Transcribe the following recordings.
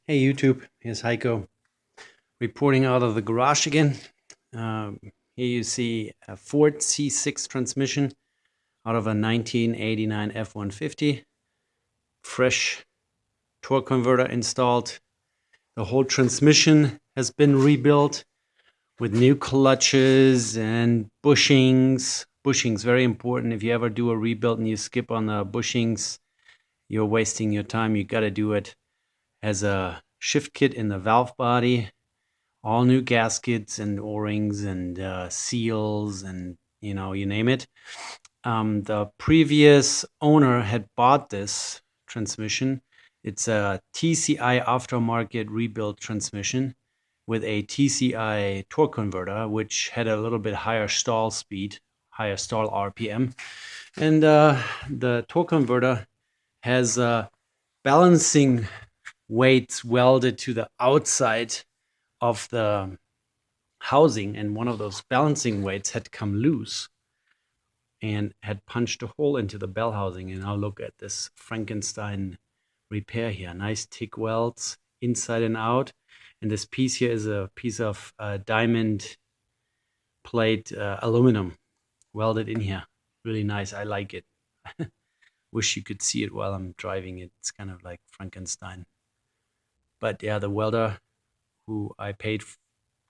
Hey YouTube, here's Heiko reporting out of the garage again. Here you see a Ford C6 transmission out of a 1989 F-150. Fresh torque converter installed. The whole transmission has been rebuilt with new clutches and bushings. Bushings, very important. If you ever do a rebuild and you skip on the bushings, you're wasting your time. You got to do it as a shift kit in the valve body. All new gaskets and O-rings and seals and you name it. The previous owner had bought this transmission. It's a TCI aftermarket rebuilt transmission with a TCI torque converter, which had a little bit higher stall speed, higher stall RPM. And the torque converter has balancing weights welded to the outside of the housing, and one of those balancing weights had come loose and had punched a hole into the bell housing. And now look at this Frankenstein repair here. Nice TIG welds inside and out. And this piece here is a piece of diamond plate aluminum welded in here. Really nice. I like it. Wish you could see it while I'm driving it. It's kind of like Frankenstein. But yeah, the welder who I paid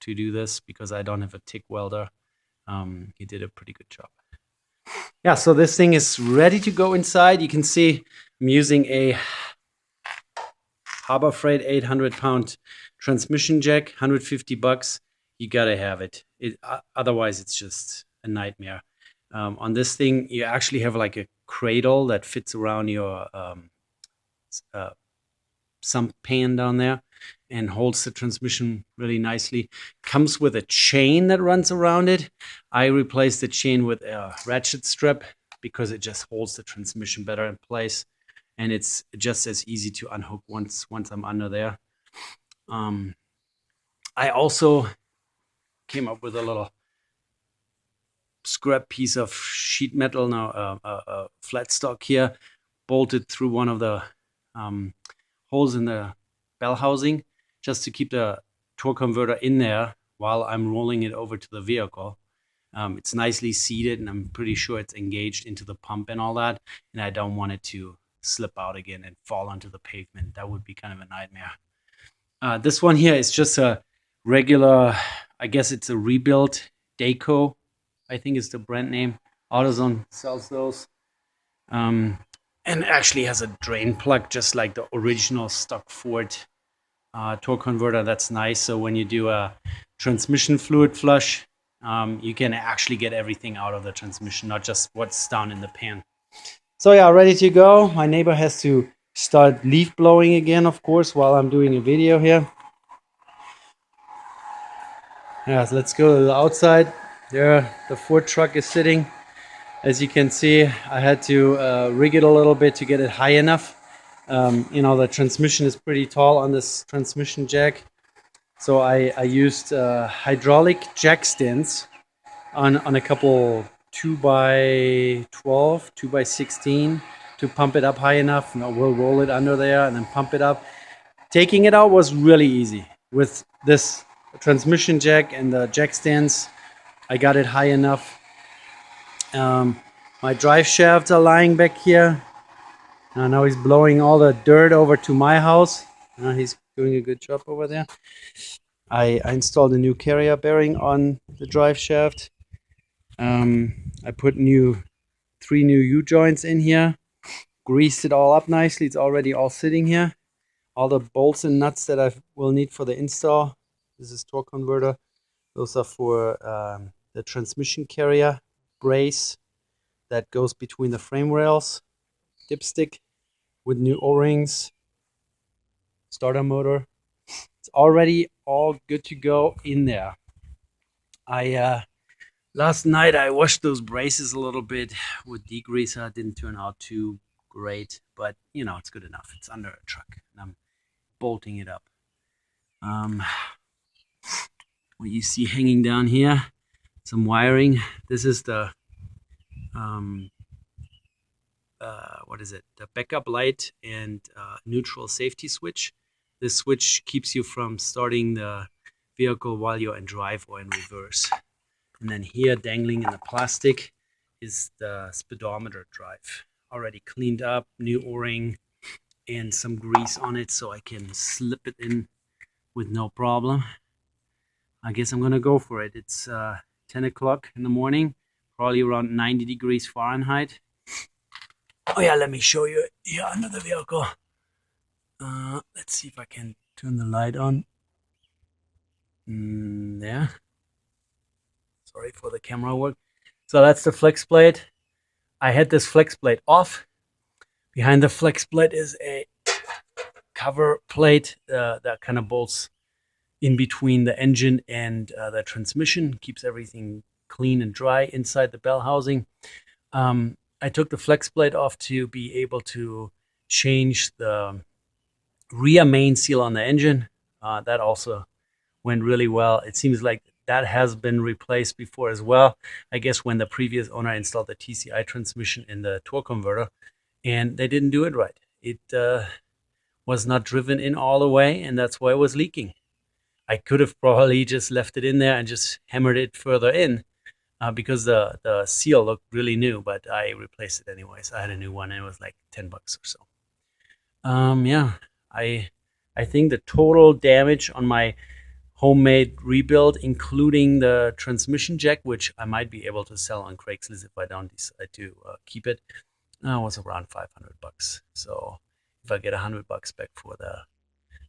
to do this, because I don't have a TIG welder, he did a pretty good job. Yeah, so this thing is ready to go inside. You can see I'm using a Harbor Freight 800-pound transmission jack, 150 bucks. You gotta have it. Otherwise, it's just a nightmare. On this thing, you actually have like a cradle that fits around your sump pan down there and holds the transmission really nicely. Comes with a chain that runs around it. I replaced the chain with a ratchet strap because it just holds the transmission better in place, and it's just as easy to unhook once I'm under there. I also came up with a little scrap piece of sheet metal, now a flat stock here, bolted through one of the holes in the bell housing, just to keep the torque converter in there while I'm rolling it over to the vehicle. It's nicely seated, and I'm pretty sure it's engaged into the pump and all that, and I don't want it to slip out again and fall onto the pavement. That would be kind of a nightmare. This one here is just a regular, I guess it's a rebuilt Dayco, I think is the brand name. AutoZone sells those. And actually has a drain plug just like the original stock Ford torque converter. That's nice. So when you do a transmission fluid flush, you can actually get everything out of the transmission, not just what's down in the pan. So yeah, ready to go. My neighbor has to start leaf blowing again, of course, while I'm doing a video here. Yeah, so let's go to the outside. There, the Ford truck is sitting. As you can see, I had to rig it a little bit to get it high enough. The transmission is pretty tall on this transmission jack. So I used hydraulic jack stands on a couple 2x12, 2x16 to pump it up high enough. We'll roll it under there and then pump it up. Taking it out was really easy. With this transmission jack and the jack stands, I got it high enough. My drive shafts are lying back here. Now he's blowing all the dirt over to my house. He's doing a good job over there. I installed a new carrier bearing on the drive shaft. I put 3 new U-joints in here. Greased it all up nicely. It's already all sitting here. All the bolts and nuts that I will need for the install. This is torque converter. Those are for the transmission carrier brace that goes between the frame rails. Dipstick with new O-rings. Starter motor. It's already all good to go in there. Last night I washed those braces a little bit with degreaser. It didn't turn out too great, but it's good enough. It's under a truck, and I'm bolting it up. What you see hanging down here, some wiring. This is the the backup light and neutral safety switch. This switch keeps you from starting the vehicle while you're in drive or in reverse. And then here, dangling in the plastic, is the speedometer drive. Already cleaned up, new O-ring, and some grease on it so I can slip it in with no problem. I guess I'm gonna go for it. It's 10 o'clock in the morning, probably around 90 degrees Fahrenheit. Oh yeah, let me show you here under the vehicle. Let's see if I can turn the light on. There. Sorry for the camera work. So that's the flex plate. I had this flex plate off. Behind the flex plate is a cover plate that kind of bolts in between the engine and the transmission, keeps everything clean and dry inside the bell housing. I took the flex plate off to be able to change the rear main seal on the engine. That also went really well. It seems like that has been replaced before as well. I guess when the previous owner installed the TCI transmission in the torque converter, and they didn't do it right. It was not driven in all the way, and that's why it was leaking. I could have probably just left it in there and just hammered it further in because the seal looked really new, but I replaced it anyways. I had a new one, and it was like $10 or so. Yeah, I think the total damage on my homemade rebuild, including the transmission jack, which I might be able to sell on Craigslist if I don't decide to keep it, was around $500. So if I get $100 back for the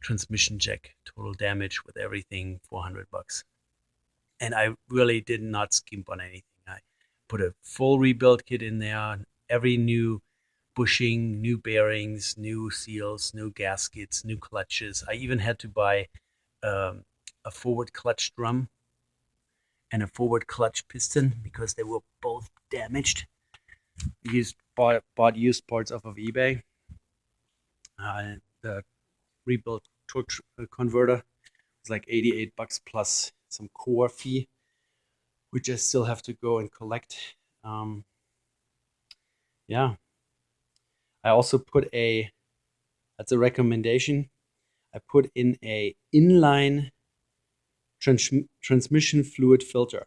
transmission jack, total damage with everything, $400. And I really did not skimp on anything. I put a full rebuild kit in there, every new bushing, new bearings, new seals, new gaskets, new clutches. I even had to buy a forward clutch drum and a forward clutch piston because they were both damaged. Bought used parts off of eBay. The rebuilt torque converter was like $88 plus some core fee, which I still have to go and collect. Yeah, I also put that's a recommendation, I put in a inline transmission fluid filter.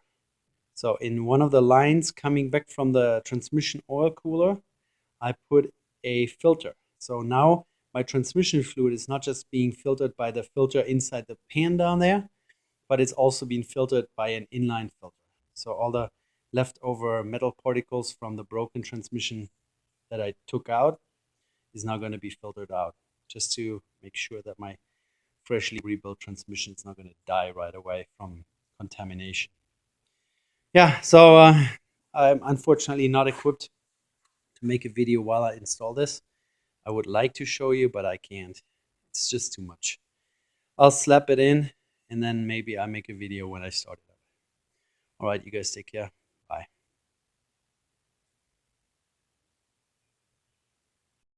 So in one of the lines coming back from the transmission oil cooler, I put a filter. So now my transmission fluid is not just being filtered by the filter inside the pan down there, but it's also being filtered by an inline filter. So all the leftover metal particles from the broken transmission that I took out is now going to be filtered out, just to make sure that my freshly rebuilt transmission is not going to die right away from contamination. Yeah, so I'm unfortunately not equipped to make a video while I install this. I would like to show you, but I can't. It's just too much. I'll slap it in, and then maybe I make a video when I start it up. All right, you guys take care.